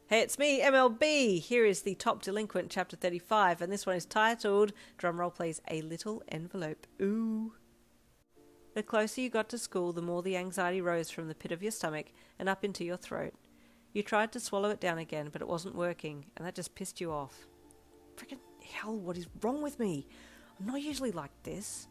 Hey, it's me, MLB! Here is the Top Delinquent, Chapter 35, and this one is titled, drumroll please, A Little Envelope. Ooh. The closer you got to school, the more the anxiety rose from the pit of your stomach and up into your throat. You tried to swallow it down again, but it wasn't working, and that just pissed you off. Frickin' hell, what is wrong with me? I'm not usually like this.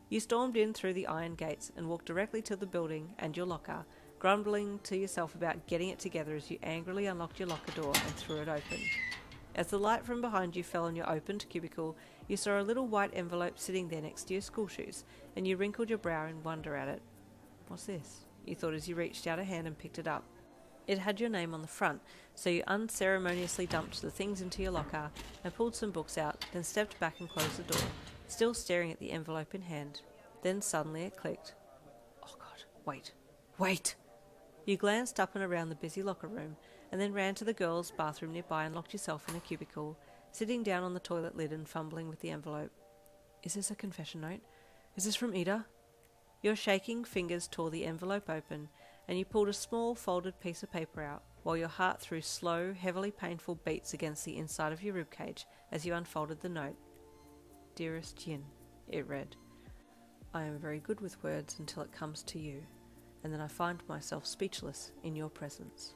You stormed in through the iron gates and walked directly to the building and your locker, grumbling to yourself about getting it together as you angrily unlocked your locker door and threw it open. As the light from behind you fell on your opened cubicle, you saw a little white envelope sitting there next to your school shoes, and you wrinkled your brow in wonder at it. What's this? You thought as you reached out a hand and picked it up. It had your name on the front, so you unceremoniously dumped the things into your locker and pulled some books out, then stepped back and closed the door, still staring at the envelope in hand. Then suddenly it clicked. Oh God, wait! You glanced up and around the busy locker room, and then ran to the girls' bathroom nearby and locked yourself in a cubicle, sitting down on the toilet lid and fumbling with the envelope. Is this a confession note? Is this from Iida? Your shaking fingers tore the envelope open, and you pulled a small folded piece of paper out, while your heart threw slow, heavily painful beats against the inside of your ribcage as you unfolded the note. Dearest Yin, it read. I am very good with words until it comes to you, and then I find myself speechless in your presence.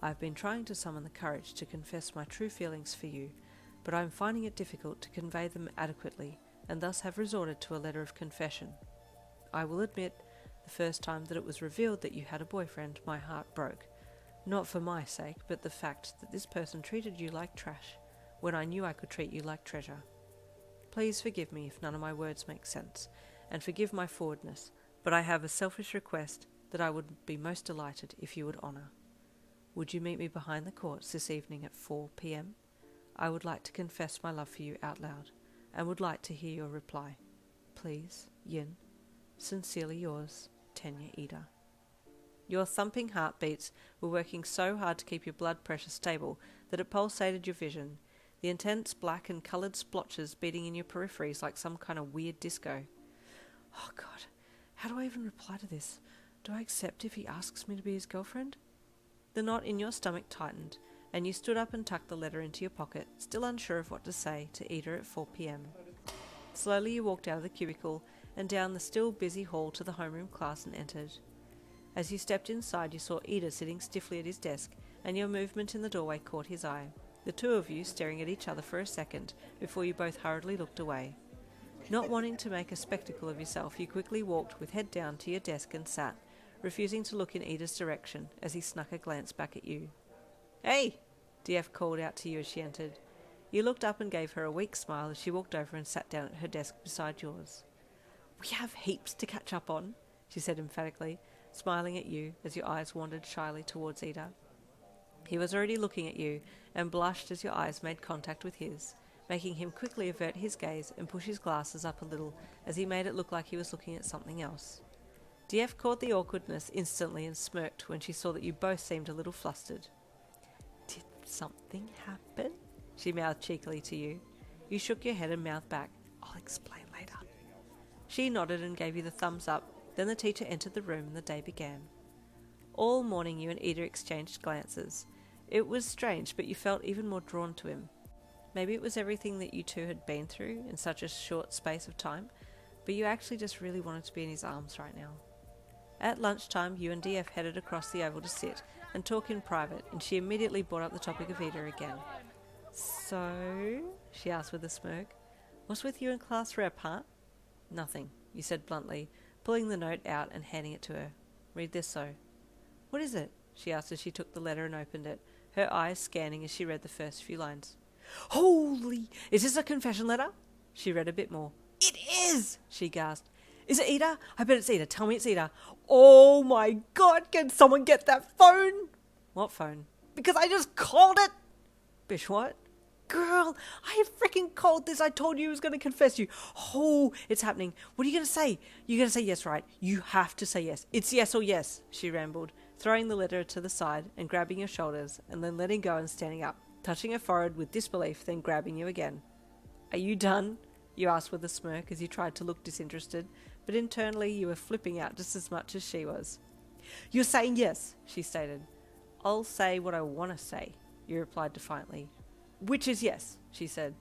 I have been trying to summon the courage to confess my true feelings for you, but I am finding it difficult to convey them adequately, and thus have resorted to a letter of confession. I will admit, the first time that it was revealed that you had a boyfriend, my heart broke. Not for my sake, but the fact that this person treated you like trash, when I knew I could treat you like treasure. Please forgive me if none of my words make sense, and forgive my forwardness, but I have a selfish request that I would be most delighted if you would honour. Would you meet me behind the courts this evening at 4 p.m? I would like to confess my love for you out loud, and would like to hear your reply. Please, Yin. Sincerely yours, Tenya Iida. Your thumping heartbeats were working so hard to keep your blood pressure stable that it pulsated your vision, the intense black and coloured splotches beating in your peripheries like some kind of weird disco. Oh God, how do I even reply to this? Do I accept if he asks me to be his girlfriend? The knot in your stomach tightened, and you stood up and tucked the letter into your pocket, still unsure of what to say to Iida at 4 p.m. Slowly you walked out of the cubicle and down the still busy hall to the homeroom class and entered. As you stepped inside, you saw Iida sitting stiffly at his desk, and your movement in the doorway caught his eye, the two of you staring at each other for a second before you both hurriedly looked away. Not wanting to make a spectacle of yourself, you quickly walked with head down to your desk and sat, refusing to look in Iida's direction as he snuck a glance back at you. Hey! DF called out to you as she entered. You looked up and gave her a weak smile as she walked over and sat down at her desk beside yours. We have heaps to catch up on, she said emphatically, smiling at you as your eyes wandered shyly towards Iida. He was already looking at you and blushed as your eyes made contact with his, making him quickly avert his gaze and push his glasses up a little as he made it look like he was looking at something else. DF caught the awkwardness instantly and smirked when she saw that you both seemed a little flustered. Did something happen? She mouthed cheekily to you. You shook your head and mouthed back, I'll explain later. She nodded and gave you the thumbs up. Then the teacher entered the room and the day began. All morning you and Iida exchanged glances. It was strange, but you felt even more drawn to him. Maybe it was everything that you two had been through in such a short space of time, but you actually just really wanted to be in his arms right now. At lunchtime, you and DF headed across the oval to sit and talk in private, and she immediately brought up the topic of Iida again. So, she asked with a smirk, what's with you in class rep, huh? Nothing, you said bluntly, pulling the note out and handing it to her. Read this so. What is it? She asked as she took the letter and opened it, her eyes scanning as she read the first few lines. Holy! Is this a confession letter? She read a bit more. It is! She gasped. Is it Iida? I bet it's Iida. Tell me it's Iida. Oh my God, can someone get that phone? What phone? Because I just called it! Bish, what? Girl, I freaking called this. I told you I was going to confess you. Oh, it's happening. What are you going to say? You're going to say yes, right? You have to say yes. It's yes or yes, she rambled, throwing the letter to the side and grabbing your shoulders and then letting go and standing up, touching her forehead with disbelief, then grabbing you again. Are you done? You asked with a smirk as you tried to look disinterested, but internally you were flipping out just as much as she was. You're saying yes, she stated. I'll say what I want to say. you replied defiantly. Which is yes, she said.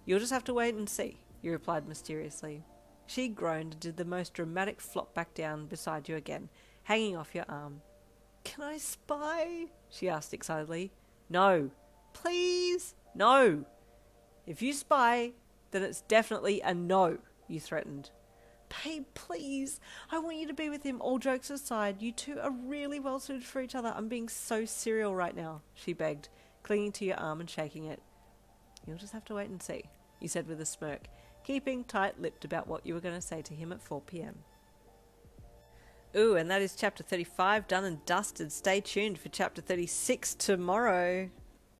You'll just have to wait and see, you replied mysteriously. She groaned and did the most dramatic flop back down beside you again, hanging off your arm. Can I spy? She asked excitedly. No. Please? No. If you spy, then it's definitely a no, you threatened. Babe, please. I want you to be with him, all jokes aside. You two are really well suited for each other. I'm being so serial right now, she begged, clinging to your arm and shaking it. You'll just have to wait and see, you said with a smirk, keeping tight-lipped about what you were going to say to him at 4 p.m. Ooh, and that is chapter 35 done and dusted. Stay tuned for chapter 36 tomorrow.